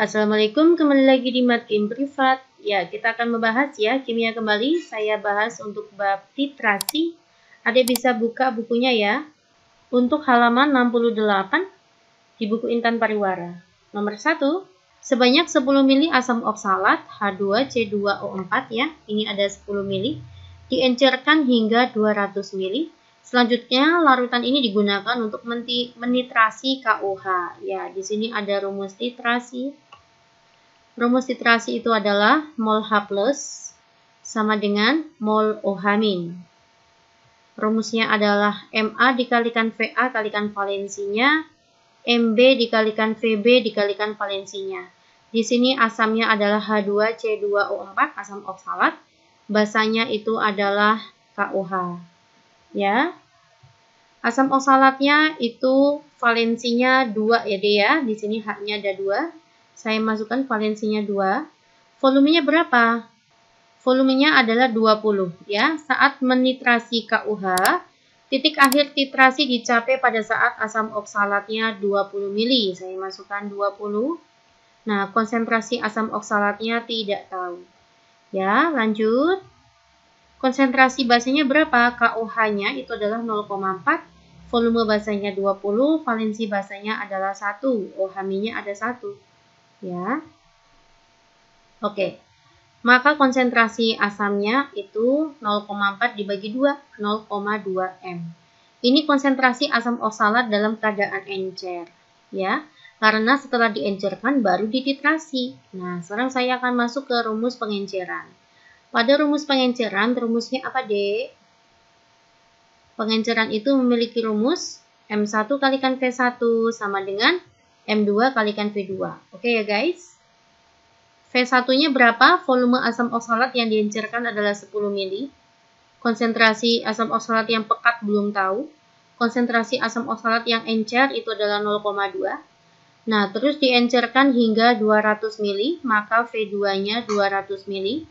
Assalamualaikum, kembali lagi di Matkin Privat. Ya, kita akan membahas ya, kimia kembali. Saya bahas untuk bab titrasi. Adik bisa buka bukunya ya. Untuk halaman 68 di buku Intan Pariwara. Nomor 1, sebanyak 10 mili asam oksalat H2C2O4 ya. Ini ada 10 mili. Diencerkan hingga 200 mili. Selanjutnya, larutan ini digunakan untuk menitrasi KOH. Ya, di sini ada rumus titrasi. Rumus titrasi itu adalah mol H+ sama dengan mol OH-. Rumusnya adalah Ma dikalikan Va kalikan valensinya, Mb dikalikan Vb dikalikan valensinya. Di sini asamnya adalah H2C2O4, asam oksalat. Basanya itu adalah KOH. Ya, asam oksalatnya itu valensinya 2 ya dia. Di sini H-nya ada 2. Saya masukkan valensinya 2. Volumenya berapa? Volumenya adalah 20 ya. Saat menitrasi KOH, titik akhir titrasi dicapai pada saat asam oksalatnya 20 mili. Saya masukkan 20. Nah, konsentrasi asam oksalatnya tidak tahu. Ya, lanjut. Konsentrasi basanya berapa? KOH-nya itu adalah 0,4. Volume basanya 20. Valensi basanya adalah 1. OH-nya ada 1. Ya. Oke. Maka konsentrasi asamnya itu 0,4 dibagi 2. 0,2 M. Ini konsentrasi asam oksalat dalam keadaan encer. Ya. Karena setelah diencerkan baru dititrasi. Nah, sekarang saya akan masuk ke rumus pengenceran. Pada rumus pengenceran, rumusnya apa, Dek? Pengenceran itu memiliki rumus M1 kalikan V1 sama dengan M2 kalikan V2. Oke ya, guys? V1-nya berapa? Volume asam oksalat yang diencerkan adalah 10 mili. Konsentrasi asam oksalat yang pekat belum tahu. Konsentrasi asam oksalat yang encer itu adalah 0,2. Nah, terus diencerkan hingga 200 mili, maka V2-nya 200 mili.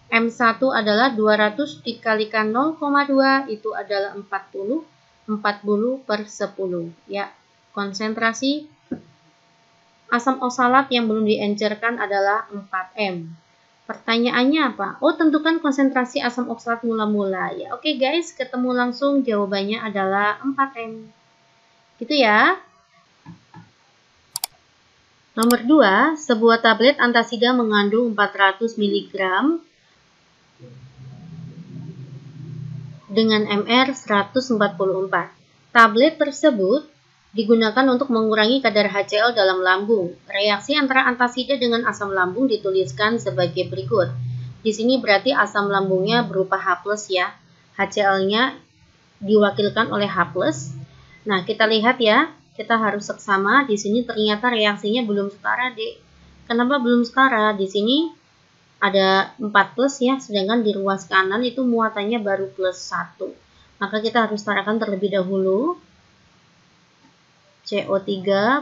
M1 adalah 200 dikalikan 0,2 itu adalah 40. 40 per 10. Ya, konsentrasi asam oksalat yang belum diencerkan adalah 4M. Pertanyaannya apa? Oh, tentukan konsentrasi asam oksalat mula-mula. Ya, oke guys, ketemu langsung jawabannya adalah 4M. Gitu ya. Nomor 2, sebuah tablet antasida mengandung 400 mg dengan MR 144. Tablet tersebut digunakan untuk mengurangi kadar HCl dalam lambung. Reaksi antara antasida dengan asam lambung dituliskan sebagai berikut. Di sini berarti asam lambungnya berupa H+ ya. HCl-nya diwakilkan oleh H+. Nah, kita lihat ya. Kita harus seksama. Di sini ternyata reaksinya belum setara, Dek. Kenapa belum setara? Di sini ada 4+ ya, sedangkan di ruas kanan itu muatannya baru +1. Maka kita harus setarakan terlebih dahulu. CO3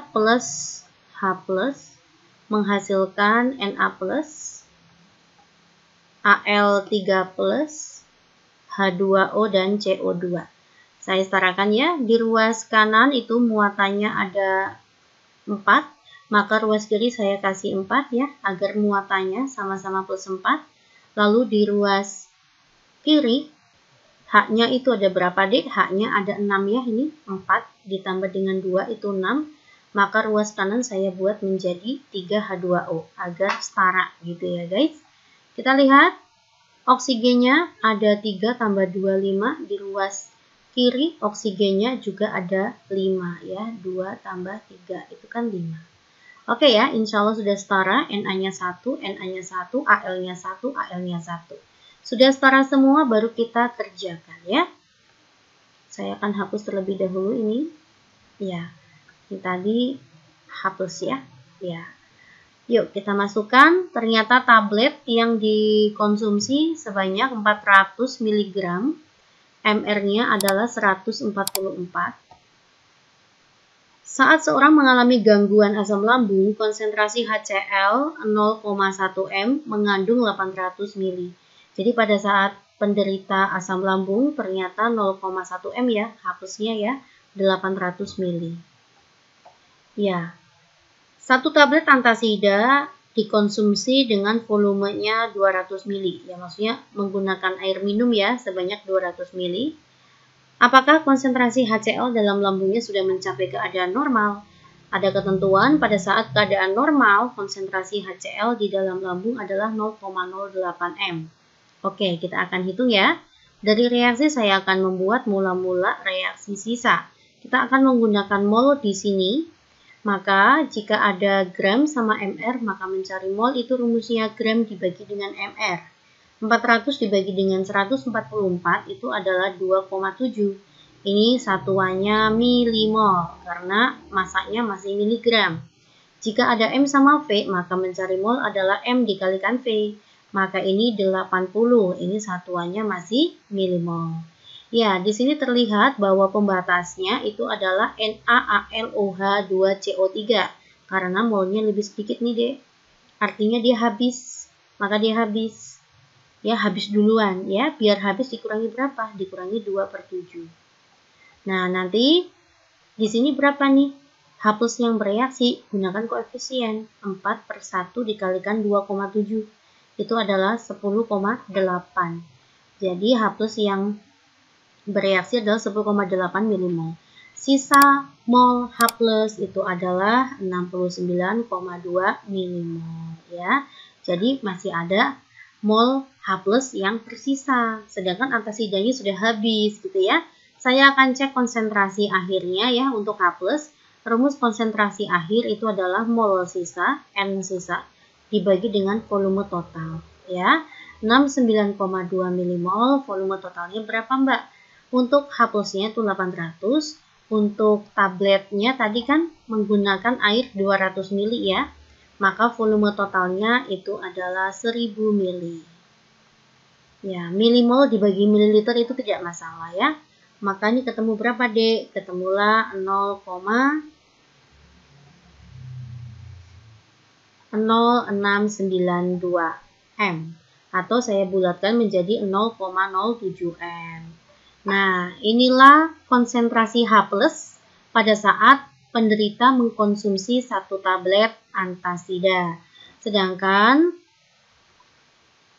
plus H+ menghasilkan Na+, Al3+, H2O dan CO2. Saya setarakan ya, di ruas kanan itu muatannya ada 4. Maka ruas kiri saya kasih 4 ya, agar muatannya sama-sama +4. Lalu di ruas kiri, H-nya itu ada berapa, Dek? H-nya ada 6 ya, ini 4 ditambah dengan 2 itu 6. Maka ruas kanan saya buat menjadi 3H2O, agar setara gitu ya guys. Kita lihat, oksigennya ada 3 tambah 2, 5. Di ruas kiri, oksigennya juga ada 5 ya, 2 tambah 3, itu kan 5. Oke ya, insya Allah sudah setara, Na-nya 1, Na-nya 1, Al-nya 1, Al-nya 1. Sudah setara semua, baru kita kerjakan ya. Saya akan hapus terlebih dahulu ini. Ya, ini tadi hapus ya. Ya. Yuk kita masukkan, ternyata tablet yang dikonsumsi sebanyak 400 mg. MR-nya adalah 144. Saat seorang mengalami gangguan asam lambung, konsentrasi HCl 0,1 M mengandung 800 mili. Jadi pada saat penderita asam lambung ternyata 0,1 M ya, hapusnya ya, 800 mili. Ya, Satu tablet antasida dikonsumsi dengan volumenya 200 ml. Ya, maksudnya menggunakan air minum ya sebanyak 200 ml. Apakah konsentrasi HCl dalam lambungnya sudah mencapai keadaan normal? Ada ketentuan pada saat keadaan normal, konsentrasi HCl di dalam lambung adalah 0,08 m. Oke, kita akan hitung ya. Dari reaksi saya akan membuat mula-mula reaksi sisa. Kita akan menggunakan mol di sini. Maka jika ada gram sama mr, maka mencari mol itu rumusnya gram dibagi dengan mr. 400 dibagi dengan 144 itu adalah 2,7. Ini satuannya milimol karena masanya masih miligram. Jika ada M sama V, maka mencari mol adalah M dikalikan V. Maka ini 80. Ini satuannya masih milimol. Ya, di sini terlihat bahwa pembatasnya itu adalah NaAlOH2CO3 karena molnya lebih sedikit nih, Dek. Artinya dia habis. Maka dia habis. Ya, habis duluan ya. Biar habis dikurangi berapa? Dikurangi 2/7. Nah, nanti di sini berapa nih? H plus yang bereaksi, gunakan koefisien 4/1 dikalikan 2,7. Itu adalah 10,8. Jadi H plus yang bereaksi adalah 10,8 milimol. Sisa mol H plus itu adalah 69,2 milimol ya. Jadi masih ada mol H plus yang tersisa. Sedangkan antasidanya sudah habis gitu ya. Saya akan cek konsentrasi akhirnya ya untuk H+. Rumus konsentrasi akhir itu adalah mol sisa, N sisa, dibagi dengan volume total. Ya, 69,2 milimol, volume totalnya berapa Mbak? Untuk H+-nya itu 800, untuk tabletnya tadi kan menggunakan air 200 ml ya, maka volume totalnya itu adalah 1000 ml. Ya, milimol dibagi mililiter itu tidak masalah ya. Maka ini ketemu berapa, Dek? Ketemulah 0,0692 M. Atau saya bulatkan menjadi 0,07 M. Nah, inilah konsentrasi H+ pada saat penderita mengkonsumsi satu tablet antasida. Sedangkan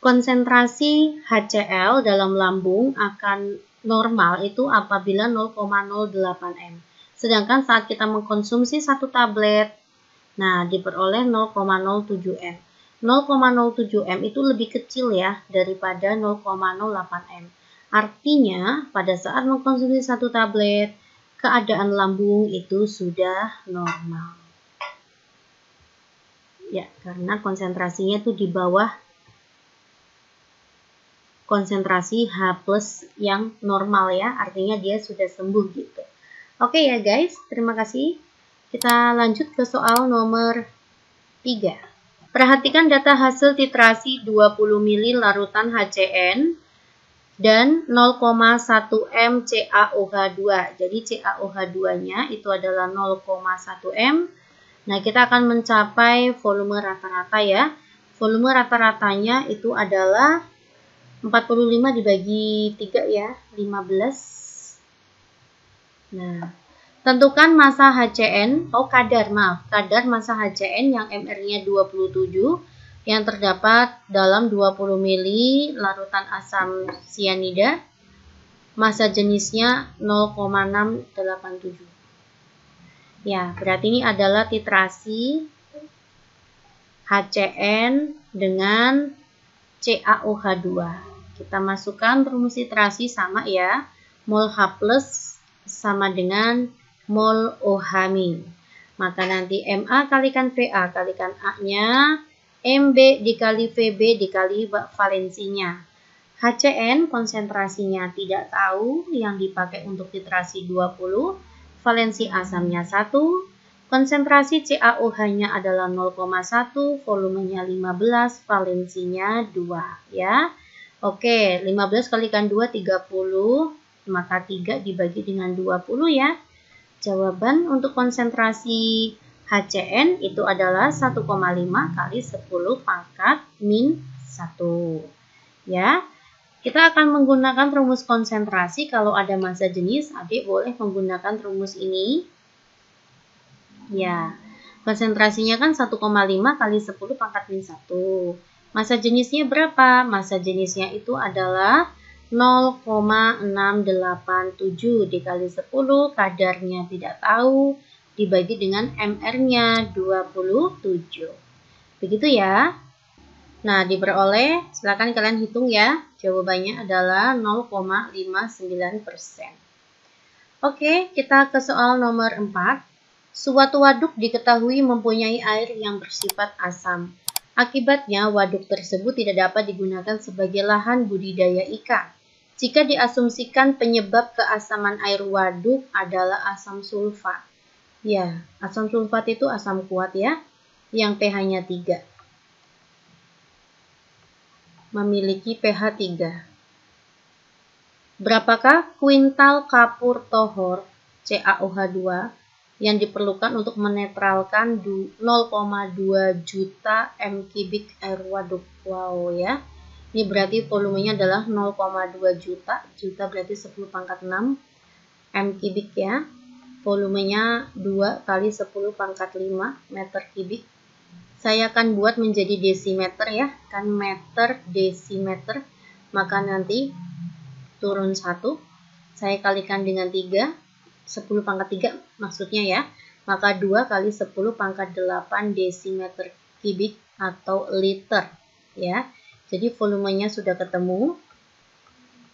konsentrasi HCl dalam lambung akan normal itu apabila 0,08 M. Sedangkan saat kita mengkonsumsi satu tablet, nah diperoleh 0,07 M. 0,07 M itu lebih kecil ya daripada 0,08 M. Artinya pada saat mengkonsumsi satu tablet, keadaan lambung itu sudah normal. Ya, karena konsentrasinya itu di bawah konsentrasi H+ yang normal ya, artinya dia sudah sembuh gitu. Oke ya guys, terima kasih. Kita lanjut ke soal nomor 3. Perhatikan data hasil titrasi 20 ml larutan HCN dan 0,1 M CaOH2. Jadi CaOH2-nya itu adalah 0,1 M. Nah, kita akan mencapai volume rata-rata ya. Volume rata-ratanya itu adalah 45 dibagi 3 ya, 15. Nah, tentukan massa HCN, kadar massa HCN yang MR-nya 27 yang terdapat dalam 20 ml larutan asam sianida. Massa jenisnya 0,687. Ya, berarti ini adalah titrasi HCN dengan CaOH2. Kita masukkan rumus titrasi sama ya. Mol H+ sama dengan mol OH-. Maka nanti Ma kalikan Va kalikan A-nya, Mb dikali Vb dikali valensinya. HCN konsentrasinya tidak tahu, yang dipakai untuk titrasi 20, valensi asamnya 1, konsentrasi CaOH-nya adalah 0,1, volumenya 15, valensinya 2 ya. Oke, 15 kalikan 2 30, maka 3 dibagi dengan 20 ya. Jawaban untuk konsentrasi HCN itu adalah 1,5 kali 10 pangkat min 1 ya. Kita akan menggunakan rumus konsentrasi. Kalau ada massa jenis, adik boleh menggunakan rumus ini. Ya, Konsentrasinya kan 1,5 kali 10 pangkat min 1. Masa jenisnya berapa? Masa jenisnya itu adalah 0,687 dikali 10, kadarnya tidak tahu, dibagi dengan MR-nya 27. Begitu ya. Nah, diperoleh, silakan kalian hitung ya. Jawabannya adalah 0,59%. Oke, kita ke soal nomor 4. Suatu waduk diketahui mempunyai air yang bersifat asam. Akibatnya, waduk tersebut tidak dapat digunakan sebagai lahan budidaya ikan. Jika diasumsikan penyebab keasaman air waduk adalah asam sulfat. Ya, asam sulfat itu asam kuat ya, yang pH-nya 3. Memiliki pH 3. Berapakah kuintal kapur tohor CaOH2 yang diperlukan untuk menetralkan 0,2 juta m3 air waduk? Wow ya. Ini berarti volumenya adalah 0,2 juta. Juta berarti 10 pangkat 6 m3 ya. Volumenya 2 kali 10 pangkat 5 meter kubik. Saya akan buat menjadi desimeter ya. Kan meter desimeter. Maka nanti turun 1. Saya kalikan dengan 3. 10 pangkat 3 maksudnya ya, maka 2 kali 10 pangkat 8 desimeter kubik atau liter ya. Jadi volumenya sudah ketemu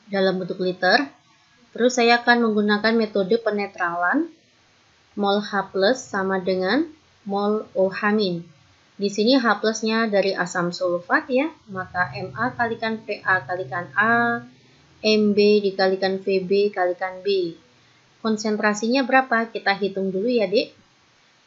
dalam bentuk liter. Terus saya akan menggunakan metode penetralan. Mol H+ sama dengan mol OH-. Di sini H+ nya dari asam sulfat ya, maka Ma kalikan Pa kalikan A, Mb dikalikan Vb kalikan B. Konsentrasinya berapa? Kita hitung dulu ya, Dek.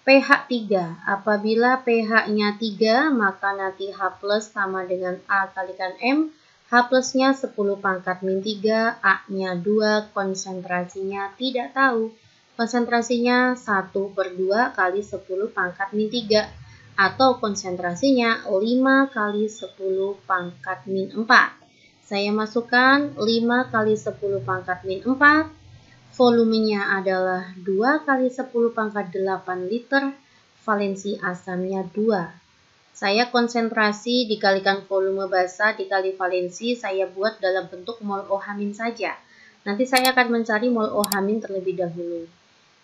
pH 3. Apabila pH-nya 3, maka nanti H+ sama dengan A kalikan M. H+-nya 10 pangkat min 3, A-nya 2, konsentrasinya tidak tahu. Konsentrasinya 1/2 kali 10 pangkat min 3. Atau konsentrasinya 5 kali 10 pangkat min 4. Saya masukkan 5 kali 10 pangkat min 4. Volumenya adalah 2 kali 10 pangkat 8 liter, valensi asamnya 2. Saya konsentrasi dikalikan volume basah dikali valensi, saya buat dalam bentuk mol OH- saja. Nanti saya akan mencari mol OH- terlebih dahulu.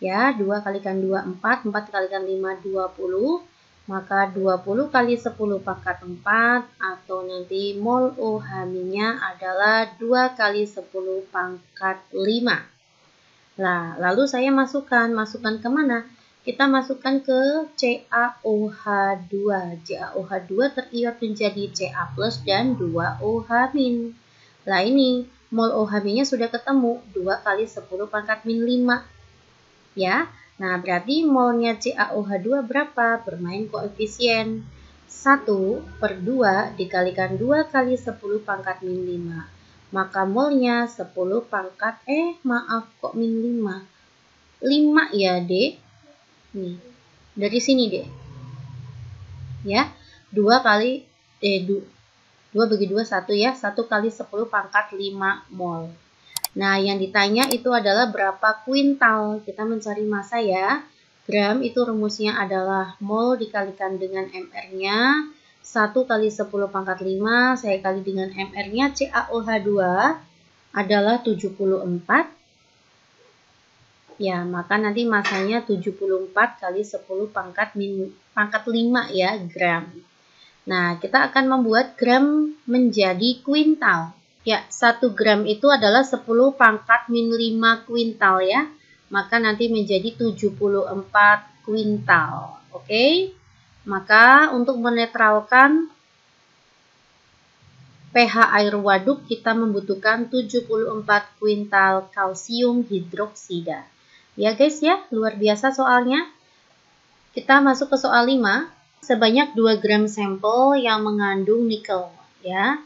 Ya, 2 kalikan 2, 4, 4 kalikan 5, 20. Maka 20 kali 10 pangkat 4, atau nanti mol OH-nya adalah 2 kali 10 pangkat 5. Nah, lalu saya masukkan kemana? Kita masukkan ke CaOH2. CaOH2 terikat menjadi Ca+ dan 2OH-. Nah, ini mol OH-nya sudah ketemu, 2 kali 10 pangkat min 5. Ya, nah berarti molnya CaOH2 berapa? Bermain koefisien 1/2 dikalikan 2 kali 10 pangkat min 5. Maka molnya 10 pangkat, maaf kok min 5. 5 ya, Dek. Nih, dari sini, Dek. Ya, 2 kali, 2 bagi 2, 1 ya. 1 kali 10 pangkat 5 mol. Nah, yang ditanya itu adalah berapa kuintal. Kita mencari massa ya. Gram itu rumusnya adalah mol dikalikan dengan MR-nya. 1 kali 10 pangkat 5, saya kali dengan MR-nya CaOH2 adalah 74. Ya, maka nanti masanya 74 kali 10 pangkat 5 ya, gram. Nah, kita akan membuat gram menjadi kuintal. Ya, 1 gram itu adalah 10 pangkat min 5 kuintal ya. Maka nanti menjadi 74 kuintal. Oke? Maka untuk menetralkan pH air waduk kita membutuhkan 74 kuintal kalsium hidroksida. Ya guys ya, luar biasa soalnya. Kita masuk ke soal 5. Sebanyak 2 gram sampel yang mengandung nikel ya.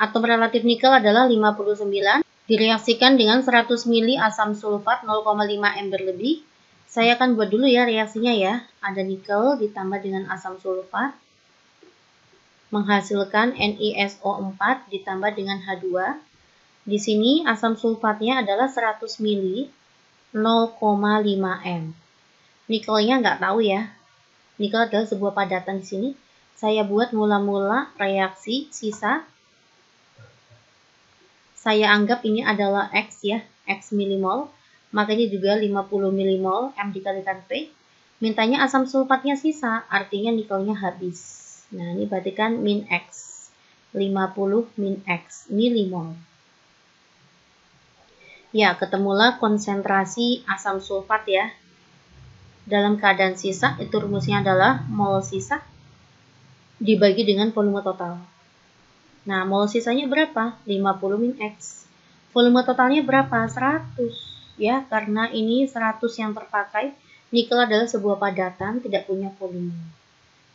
Atom relatif nikel adalah 59. Direaksikan dengan 100 ml asam sulfat 0,5 M berlebih. Saya akan buat dulu ya reaksinya ya. Ada nikel ditambah dengan asam sulfat menghasilkan NiSO4 ditambah dengan H2. Di sini asam sulfatnya adalah 100 ml 0,5 M. Nikelnya nggak tahu ya. Nikel adalah sebuah padatan di sini. Saya buat mula-mula reaksi sisa. Saya anggap ini adalah X ya, X milimol. Maka ini juga 50 milimol, M dikalikan P. Mintanya asam sulfatnya sisa, artinya nikelnya habis. Nah, ini berarti kan min X. 50 min X milimol. Ya, ketemulah konsentrasi asam sulfat ya. Dalam keadaan sisa, itu rumusnya adalah mol sisa dibagi dengan volume total. Nah, mol sisanya berapa? 50 min X. Volume totalnya berapa? 100. Ya, karena ini 100 yang terpakai. Nikel adalah sebuah padatan, tidak punya volume.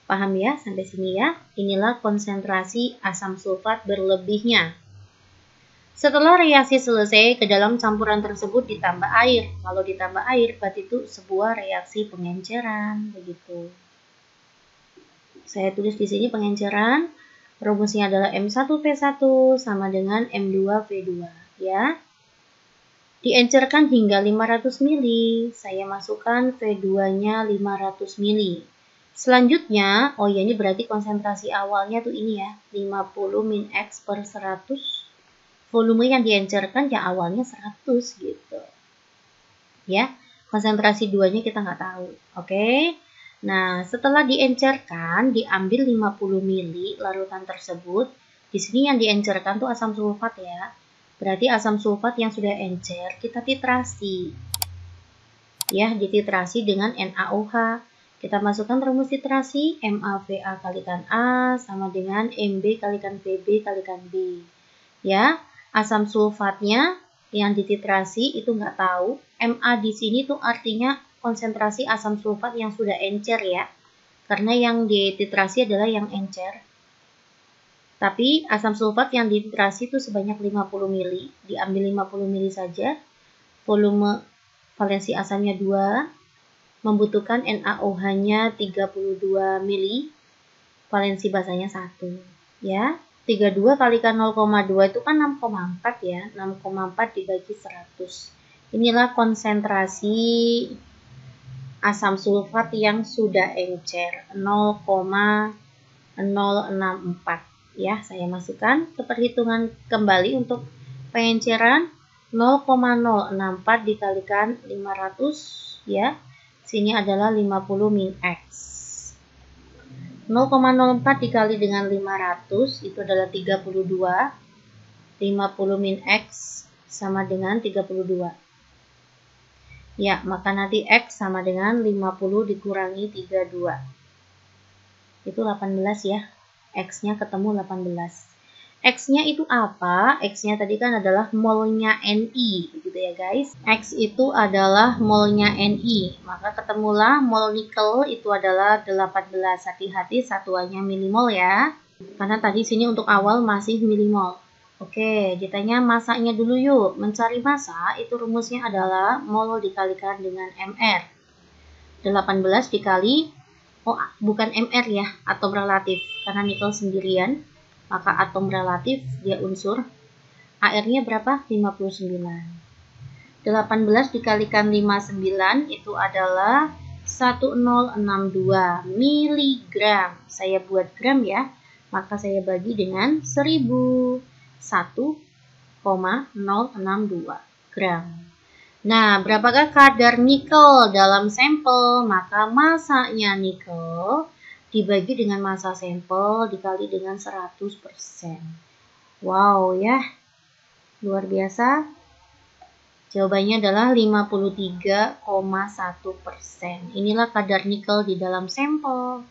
Paham ya sampai sini ya? Inilah konsentrasi asam sulfat berlebihnya. Setelah reaksi selesai, ke dalam campuran tersebut ditambah air. Kalau ditambah air, berarti itu sebuah reaksi pengenceran, begitu. Saya tulis di sini pengenceran. Rumusnya adalah M1V1 sama dengan M2V2 ya. Diencerkan hingga 500 mili. Saya masukkan V2-nya 500 mili. Selanjutnya, oh ya ini berarti konsentrasi awalnya tuh ini ya, 50 min X per 100. Volume yang diencerkan ya awalnya 100 gitu. Ya, konsentrasi 2-nya kita nggak tahu. Oke. Nah, setelah diencerkan, diambil 50 mili larutan tersebut. Di sini yang diencerkan tuh asam sulfat ya. Berarti asam sulfat yang sudah encer kita titrasi. Ya, dititrasi dengan NaOH. Kita masukkan rumus titrasi MaVa kalikan A sama dengan Mb kalikan Vb kalikan B. Ya, asam sulfatnya yang dititrasi itu nggak tahu. Ma di sini tuh artinya konsentrasi asam sulfat yang sudah encer ya. Karena yang dititrasi adalah yang encer. Tapi asam sulfat yang dititrasi itu sebanyak 50 mili. Diambil 50 mili saja. Volume valensi asamnya 2. Membutuhkan NaOH-nya 32 mili. Valensi basanya 1. Ya. 32 kalikan 0,2 itu kan 6,4 ya. 6,4 dibagi 100. Inilah konsentrasi asam sulfat yang sudah encer 0,064 ya. Saya masukkan ke perhitungan kembali untuk pengenceran 0,064 dikalikan 500 ya. Sini adalah 50 min X. 0,04 dikali dengan 500 itu adalah 32. 50 min X sama dengan 32. Ya, maka nanti X sama dengan 50 dikurangi 32. Itu 18 ya. X-nya ketemu 18. X-nya itu apa? X-nya tadi kan adalah molnya Ni, gitu ya guys. X itu adalah molnya Ni. Maka ketemulah mol nikel itu adalah 18. Hati-hati satuannya milimol ya. Karena tadi sini untuk awal masih milimol. Oke, ditanya masanya dulu yuk. Mencari massa itu rumusnya adalah mol dikalikan dengan Mr. 18 dikali, oh bukan Mr ya, atom relatif. Karena nikel sendirian, maka atom relatif dia unsur. AR-nya berapa? 59. 18 dikalikan 59 itu adalah 1062 miligram. Saya buat gram ya, maka saya bagi dengan 1000. 1,062 gram. Nah, berapakah kadar nikel dalam sampel? Maka masanya nikel dibagi dengan massa sampel dikali dengan 100%. Wow ya, luar biasa. Jawabannya adalah 53,1%. Inilah kadar nikel di dalam sampel.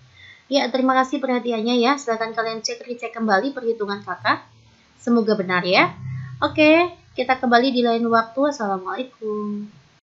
Ya, terima kasih perhatiannya ya. Silahkan kalian recek kembali perhitungan kakak. Semoga benar ya. Oke, kita kembali di lain waktu. Assalamualaikum.